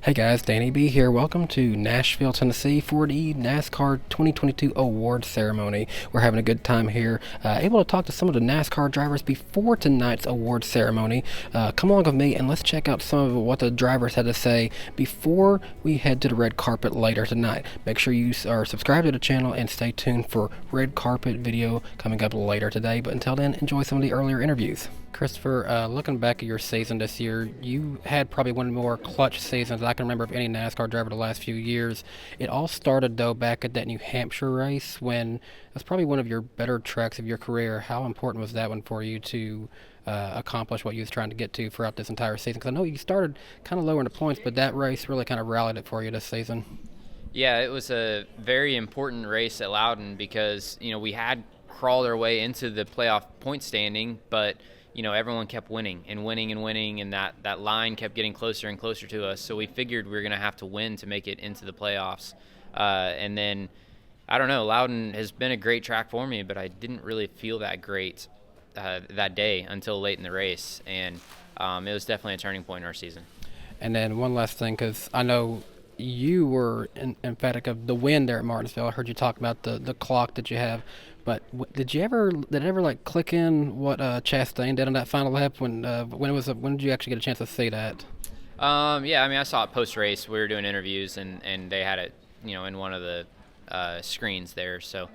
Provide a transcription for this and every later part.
Hey guys, Danny B here. Welcome to Nashville, Tennessee for the NASCAR 2022 Awards Ceremony. We're having a good time here. Able to talk to some of the NASCAR drivers before tonight's awards ceremony. Come along with me and let's check out some of what the drivers had to say before we head to the red carpet later tonight. Make sure you are subscribed to the channel and stay tuned for red carpet video coming up later today. But until then, enjoy some of the earlier interviews. Christopher, looking back at your season this year, you had probably one of the more clutch seasons I can remember of any NASCAR driver the last few years. It all started, though, back at that New Hampshire race when that's probably one of your better tracks of your career. How important was that one for you to accomplish what you was trying to get to throughout this entire season? Because I know you started kind of lower in the points, but that race really kind of rallied it for you this season. Yeah, it was a very important race at Loudon because, we had crawled our way into the playoff point standing, but everyone kept winning and winning and winning, and that line kept getting closer and closer to us. So we figured we were going to have to win to make it into the playoffs. And then, I don't know, Loudon has been a great track for me, but I didn't really feel that great that day until late in the race. And it was definitely a turning point in our season. And then one last thing, because I know you were emphatic of the win there at Martinsville. I heard you talk about the clock that you have. But did it ever like click in what Chastain did on that final lap when did you actually get a chance to see that? Yeah, I saw it post race. We were doing interviews and they had it, in one of the screens there. So,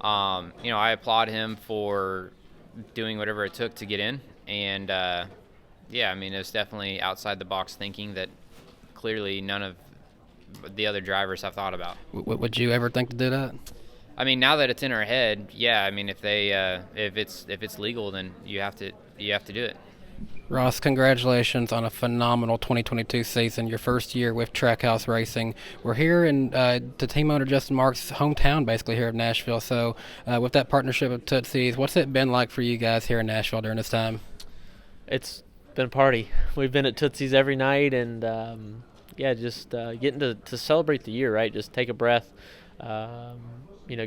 I applaud him for doing whatever it took to get in. And yeah, it was definitely outside the box thinking that clearly none of the other drivers have thought about. Would you ever think to do that? Now that it's in our head, yeah. If it's legal, then you have to do it. Ross, congratulations on a phenomenal 2022 season. Your first year with Trackhouse Racing. We're here in the team owner Justin Marks' hometown, basically here in Nashville. So, with that partnership with Tootsie's, what's it been like for you guys here in Nashville during this time? It's been a party. We've been at Tootsie's every night, and just getting to celebrate the year, right? Just take a breath.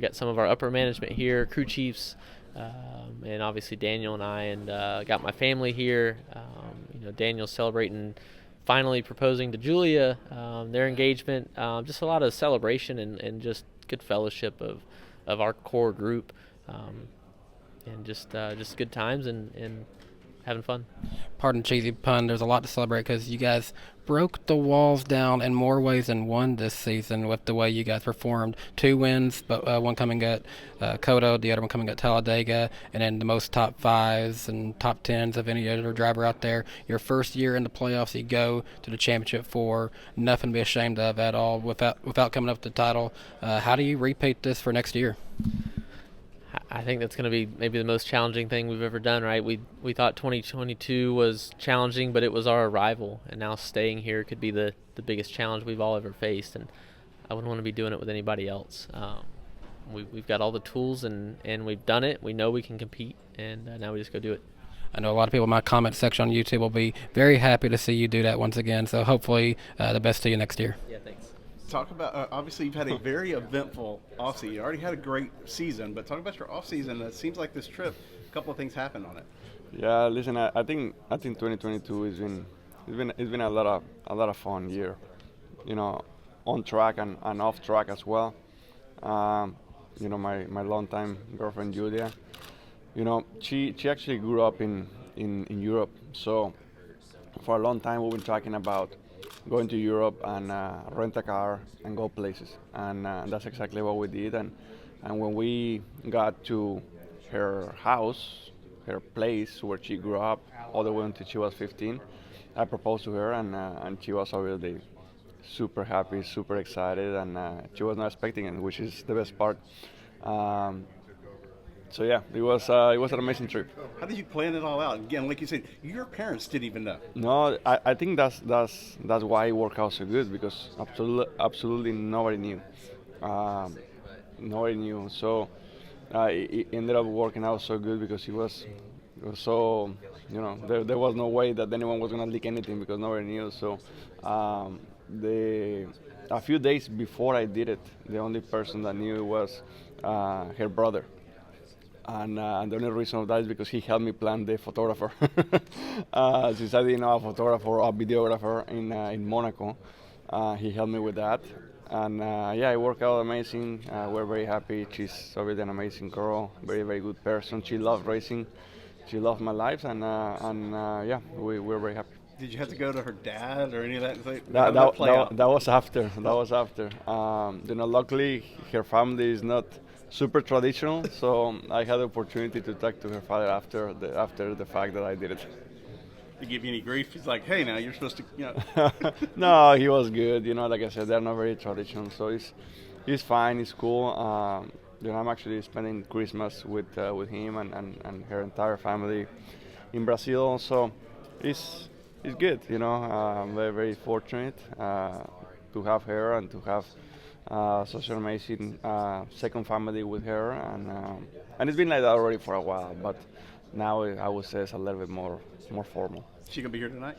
Got some of our upper management here, crew chiefs, and obviously Daniel and I, and got my family here. Daniel's celebrating finally proposing to Julia, their engagement. Just a lot of celebration and just good fellowship of our core group, and just good times and having fun. Pardon cheesy pun, there's a lot to celebrate because you guys broke the walls down in more ways than one this season with the way you guys performed. 2 wins, but one coming at Coda, the other one coming at Talladega, and then the most top 5s and top 10s of any other driver out there. Your first year in the playoffs, you go to the championship for nothing to be ashamed of at all without coming up with the title. How do you repeat this for next year? I think that's going to be maybe the most challenging thing we've ever done, right? We thought 2022 was challenging, but it was our arrival, and now staying here could be the biggest challenge we've all ever faced, and I wouldn't want to be doing it with anybody else. We've got all the tools, and we've done it. We know we can compete, and now we just go do it. I know a lot of people in my comment section on YouTube will be very happy to see you do that once again, so hopefully the best to you next year. Yeah, thanks. Talk about, obviously you've had a very eventful offseason. You already had a great season, but talk about your offseason. It seems like this trip, a couple of things happened on it. Yeah, listen, I think 2022 has been a lot of fun year, on track and off track as well. My longtime girlfriend Julia, she actually grew up in Europe, so for a long time we've been talking about going to Europe and rent a car and go places, and that's exactly what we did. And when we got to her house, her place where she grew up, all the way until she was 15, I proposed to her, and she was obviously super happy, super excited, and she was not expecting it, which is the best part. So yeah, it was an amazing trip. How did you plan it all out? Again, like you said, your parents didn't even know. No, I think that's why it worked out so good, because absolutely nobody knew. Nobody knew. So it ended up working out so good because it was so, there was no way that anyone was gonna leak anything because nobody knew. So a few days before I did it, the only person that knew was her brother. And the only reason of that is because he helped me plan the photographer. Since I didn't know a photographer or a videographer in Monaco, He helped me with that. And yeah, it worked out amazing. We're very happy. She's already an amazing girl, very, very good person. She loves racing. She loves my life, and yeah, we're very happy. Did you have to go to her dad or any of that and say, That, "How'd that, play that, out?" that was after. That was after. Luckily, her family is not super traditional, so I had the opportunity to talk to her father after the fact that I did it. Did he give you any grief? He's like, "Hey, now you're supposed to." No, he was good. Like I said, they're not very traditional, so he's fine. He's cool. I'm actually spending Christmas with him and her entire family in Brazil. So it's good. I'm very, very fortunate to have her and to have such an amazing second family with her, and it's been like that already for a while. But now I would say it's a little bit more formal. She gonna be here tonight?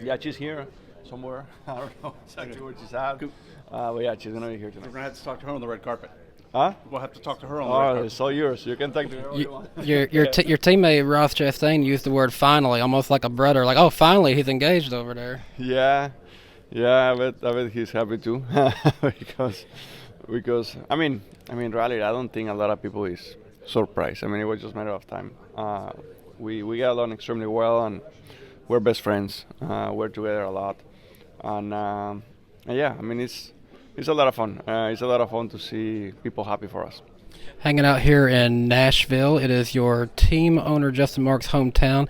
Yeah, she's here somewhere. I don't know exactly where she's at. But yeah, she's gonna be here We're tonight. gonna have to talk to her on the red carpet. Huh? We'll have to talk to her on the red Oh, carpet. it's all yours. You can talk to her all you want. Your teammate Ross Chastain used the word "finally," almost like a brother, like, "Oh, finally, he's engaged over there." Yeah, I bet he's happy too, because I mean, really, I don't think a lot of people is surprised. I mean, it was just a matter of time. We get along extremely well, and we're best friends. We're together a lot, and yeah, I mean, it's a lot of fun. It's a lot of fun to see people happy for us. Hanging out here in Nashville, it is your team owner Justin Mark's hometown.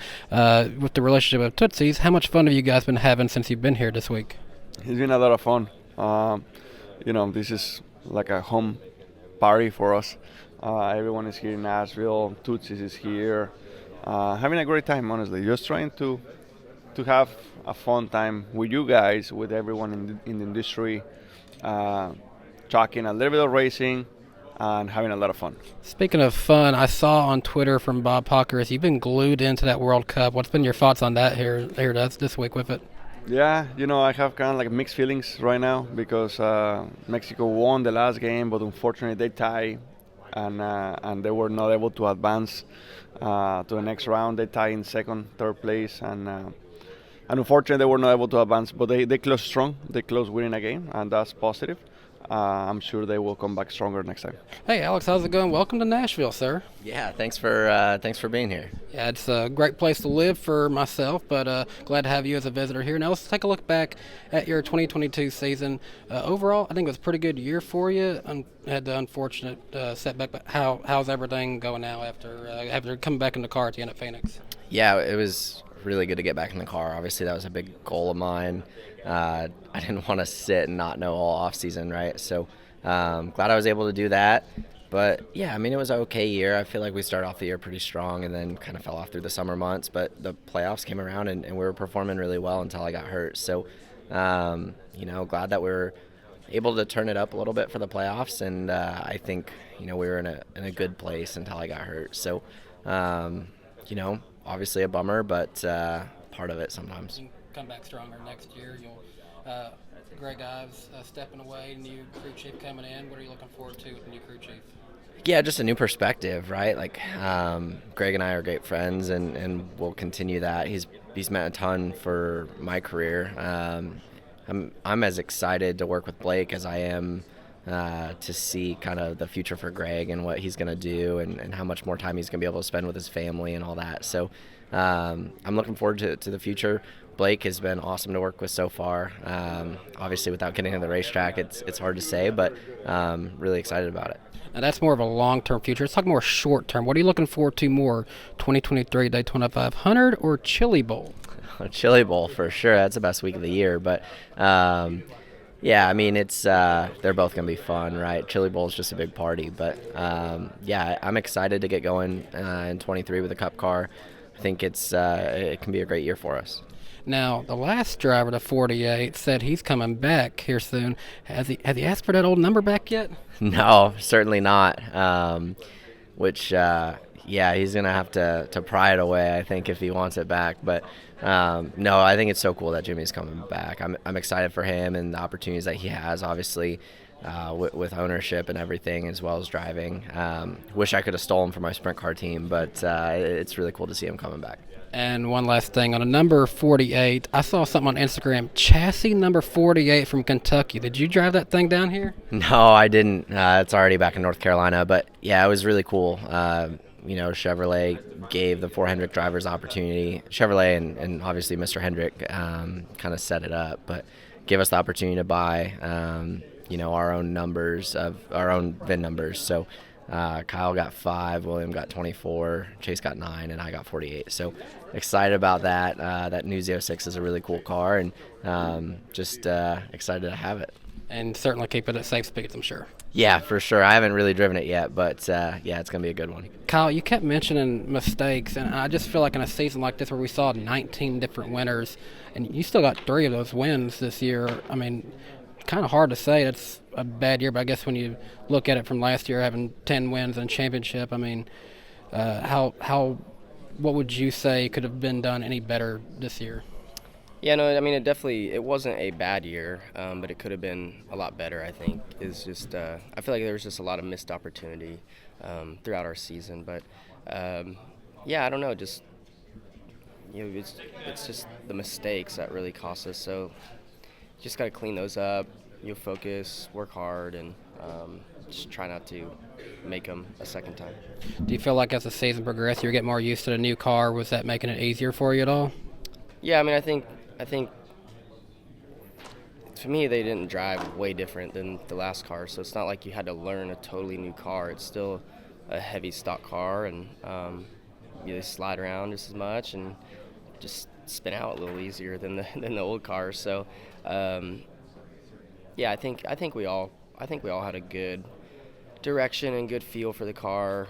With the relationship of Tootsie's, how much fun have you guys been having since you've been here this week? It's been a lot of fun. This is like a home party for us. Everyone is here in Nashville. Tootsie's is here. Having a great time, honestly. Just trying to have a fun time with you guys, with everyone in the industry, talking a little bit of racing and having a lot of fun. Speaking of fun, I saw on Twitter from Bob Pockers, you've been glued into that World Cup. What's been your thoughts on that here this week with it? Yeah, I have kind of like mixed feelings right now because Mexico won the last game, but unfortunately they tied, and they were not able to advance to the next round. They tied in second, third place, and unfortunately they were not able to advance. But they closed strong. They closed winning a game, and that's positive. I'm sure they will come back stronger next time. Hey, Alex, how's it going? Welcome to Nashville, sir. Yeah, thanks for being here. Yeah, it's a great place to live for myself, but glad to have you as a visitor here. Now let's take a look back at your 2022 season. Overall, I think it was a pretty good year for you. Had the unfortunate setback, but how's everything going now after coming back in the car at the end at Phoenix? Yeah, it was really good to get back in the car. Obviously, that was a big goal of mine. I didn't want to sit and not know all off season, right? So glad I was able to do that. But yeah, I mean, it was an okay year. I feel like we started off the year pretty strong and then kind of fell off through the summer months. But the playoffs came around and we were performing really well until I got hurt. So, glad that we were able to turn it up a little bit for the playoffs. And I think, we were in a good place until I got hurt. So, obviously a bummer, but part of it sometimes. Come back stronger next year. You'll Greg Ives stepping away, new crew chief coming in. What are you looking forward to with the new crew chief? Yeah, just a new perspective, right? Like Greg and I are great friends, and we'll continue that. He's meant a ton for my career. I'm as excited to work with Blake as I am to see kind of the future for Greg and what he's going to do and how much more time he's going to be able to spend with his family and all that. So I'm looking forward to the future. Blake has been awesome to work with so far. Obviously, without getting to the racetrack, it's hard to say, but really excited about it. Now, that's more of a long-term future. Let's talk more short-term. What are you looking forward to more, 2023 Daytona 500 or Chili Bowl? Chili Bowl, for sure. That's the best week of the year. But, yeah, I mean, it's they're both going to be fun, right? Chili Bowl is just a big party. But, yeah, I'm excited to get going in 23 with the Cup car. I think it can be a great year for us. Now, the last driver, the 48, said he's coming back here soon. Has he asked for that old number back yet? No, certainly not. Which, yeah, he's going to have to pry it away, I think, if he wants it back. But No, I think it's so cool that Jimmy's coming back. I'm excited for him and the opportunities that he has, obviously, with ownership and everything, as well as driving. Wish I could have stolen from my sprint car team, but it's really cool to see him coming back. And one last thing, on a number 48, I saw something on Instagram, chassis number 48 from Kentucky. Did you drive that thing down here? No, I didn't. It's already back in North Carolina, but yeah, it was really cool. Chevrolet gave the 4 Hendrick drivers opportunity. Chevrolet and obviously Mr. Hendrick kind of set it up, but gave us the opportunity to buy, our own numbers of our own VIN numbers. So Kyle got 5, William got 24, Chase got 9, and I got 48. So excited about that. That new Z06 is a really cool car, and just excited to have it. And certainly keep it at safe speeds, I'm sure. Yeah, for sure. I haven't really driven it yet, but yeah, it's going to be a good one. Kyle, you kept mentioning mistakes, and I just feel like in a season like this where we saw 19 different winners, and you still got 3 of those wins this year. I mean, kind of hard to say it's a bad year, but I guess when you look at it from last year, having 10 wins and a championship, I mean, what would you say could have been done any better this year? Yeah, no, I mean, it wasn't a bad year, but it could have been a lot better, I think. It's just, I feel like there was just a lot of missed opportunity throughout our season. But, yeah, I don't know, just, it's just the mistakes that really cost us. So you just got to clean those up, focus, work hard, and just try not to make them a second time. Do you feel like as the season progressed, you were getting more used to the new car? Was that making it easier for you at all? Yeah, I mean, I think to me they didn't drive way different than the last car, so it's not like you had to learn a totally new car. It's still a heavy stock car, and they slide around just as much and just spin out a little easier than the old cars. So yeah, I think we all had a good direction and good feel for the car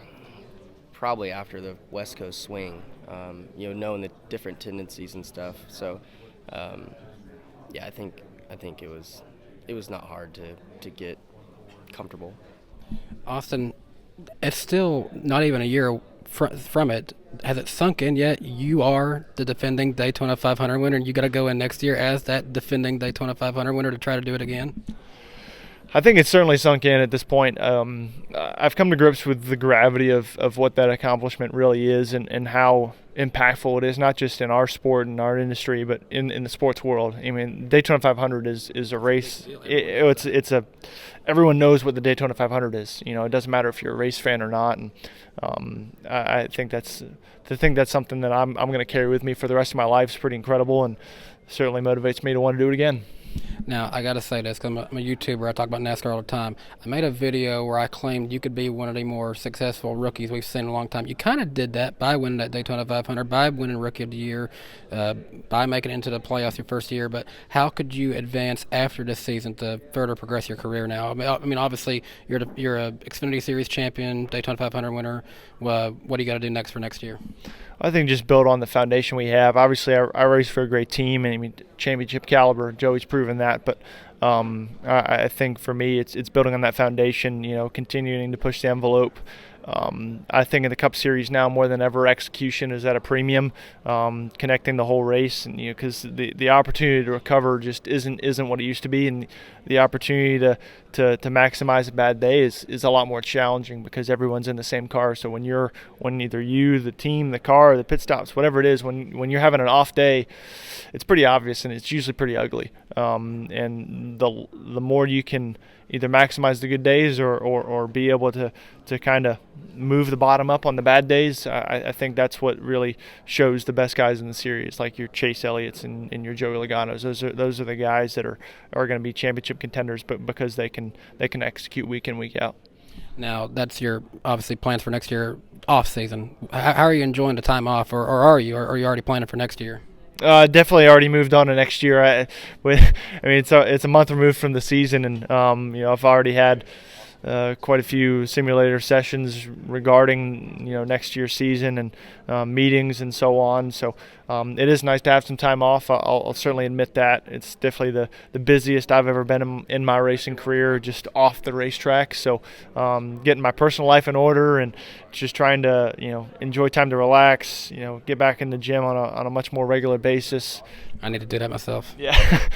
probably after the West Coast swing, knowing the different tendencies and stuff. So yeah, I think it was not hard to get comfortable. Austin, it's still not even a year from it. Has it sunk in yet? You are the defending Daytona 500 winner, and you got to go in next year as that defending Daytona 500 winner to try to do it again? I think it's certainly sunk in at this point. I've come to grips with the gravity of what that accomplishment really is and how impactful it is, not just in our sport and our industry, but in the sports world. I mean, Daytona 500 is a race. Everyone knows what the Daytona 500 is. It doesn't matter if you're a race fan or not. And I think that's something that I'm going to carry with me for the rest of my life. Is pretty incredible, and certainly motivates me to want to do it again. Now, I got to say this, because I'm a YouTuber. I talk about NASCAR all the time. I made a video where I claimed you could be one of the more successful rookies we've seen in a long time. You kind of did that by winning that Daytona 500, by winning Rookie of the Year, by making it into the playoffs your first year. But how could you advance after this season to further progress your career now? I mean, obviously, you're a Xfinity Series champion, Daytona 500 winner. What do you got to do next for next year? I think just build on the foundation we have. Obviously, I race for a great team, and I mean, championship caliber. Joey's proven that, but I think for me, it's building on that foundation. Continuing to push the envelope. I think in the Cup Series now more than ever, execution is at a premium. Connecting the whole race, and because the opportunity to recover just isn't what it used to be, and the opportunity to maximize a bad day is a lot more challenging because everyone's in the same car. So when either you, the team, the car, the pit stops, whatever it is, when you're having an off day, it's pretty obvious and it's usually pretty ugly. And the more you can either maximize the good days or be able to kind of move the bottom up on the bad days, I think that's what really shows the best guys in the series, like your Chase Elliott's and your Joey Logano's. Those are the guys that are going to be championship contenders, but because they can execute week in, week out. Now, that's your obviously plans for next year off season. How are you enjoying the time off, or are you already planning for next year? Definitely already moved on to next year. I mean, it's a month removed from the season, and I've already had quite a few simulator sessions regarding next year's season and meetings and so on. So it is nice to have some time off. I'll certainly admit that. It's definitely the busiest I've ever been in my racing career, just off the racetrack. So getting my personal life in order and just trying to, enjoy time to relax, get back in the gym on a much more regular basis. I need to do that myself. Yeah.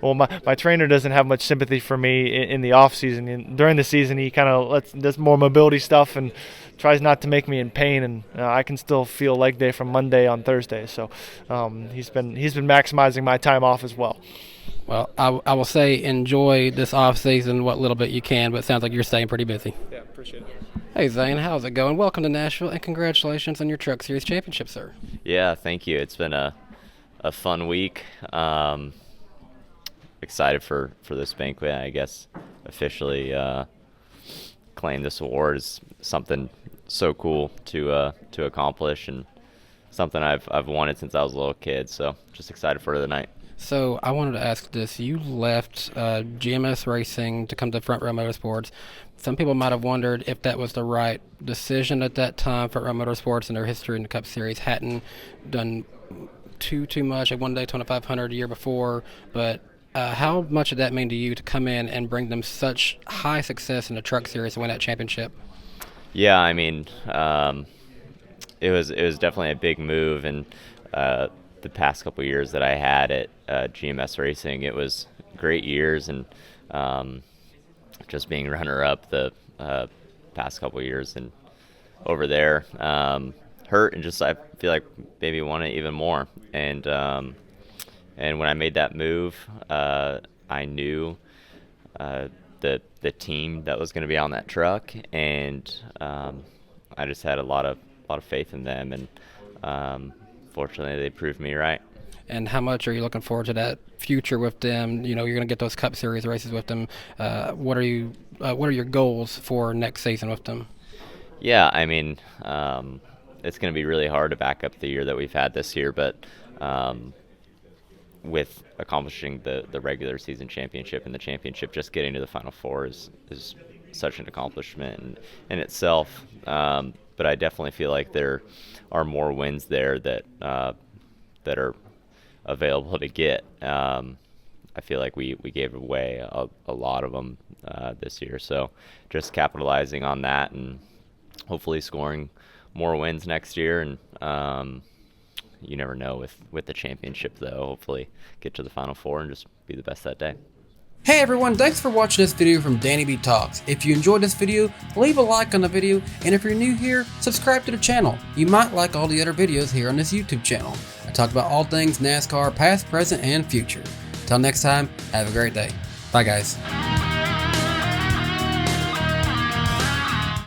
Well, my trainer doesn't have much sympathy for me in the off season. And during the season, he kind of does more mobility stuff and tries not to make me in pain. And I can still feel leg day from Monday on Thursday. So he's been maximizing my time off as well. Well, I will say enjoy this off season, what little bit you can, but it sounds like you're staying pretty busy. Yeah, appreciate it. Hey Zane, how's it going? Welcome to Nashville, and congratulations on your Truck Series championship, sir. Yeah, thank you. It's been a fun week. Excited for this banquet. I guess officially claim this award is something so cool to accomplish, and something I've wanted since I was a little kid. So just excited for the night. So I wanted to ask this. You left GMS Racing to come to Front Row Motorsports. Some people might have wondered if that was the right decision at that time. Front Row Motorsports in their history in the Cup Series hadn't done too much. They won Daytona 500 a year before, but how much did that mean to you to come in and bring them such high success in the Truck Series and win that championship? Yeah, I mean, it was definitely a big move, and the past couple of years that I had at GMS Racing, it was great years, and just being runner-up the past couple of years and over there hurt, and just I feel like maybe wanted even more. And when I made that move, I knew the team that was going to be on that truck, and I just had a lot of faith in them, and fortunately they proved me right. And how much are you looking forward to that future with them? You're going to get those Cup Series races with them. What are your goals for next season with them? Yeah, I mean, it's going to be really hard to back up the year that we've had this year, but with accomplishing the regular season championship and the championship, just getting to the Final Four is such an accomplishment in itself. But I definitely feel like there are more wins there that are available to get. I feel like we gave away a lot of them this year, so just capitalizing on that and hopefully scoring more wins next year. And you never know with the championship, though. Hopefully get to the Final Four and just be the best that day. Hey everyone, thanks for watching this video from DannyBTalks. If you enjoyed this video, leave a like on the video, and if you're new here, subscribe to the channel. You might like all the other videos here on this YouTube channel. I talk about all things NASCAR, past, present, and future. Till next time, have a great day. Bye guys.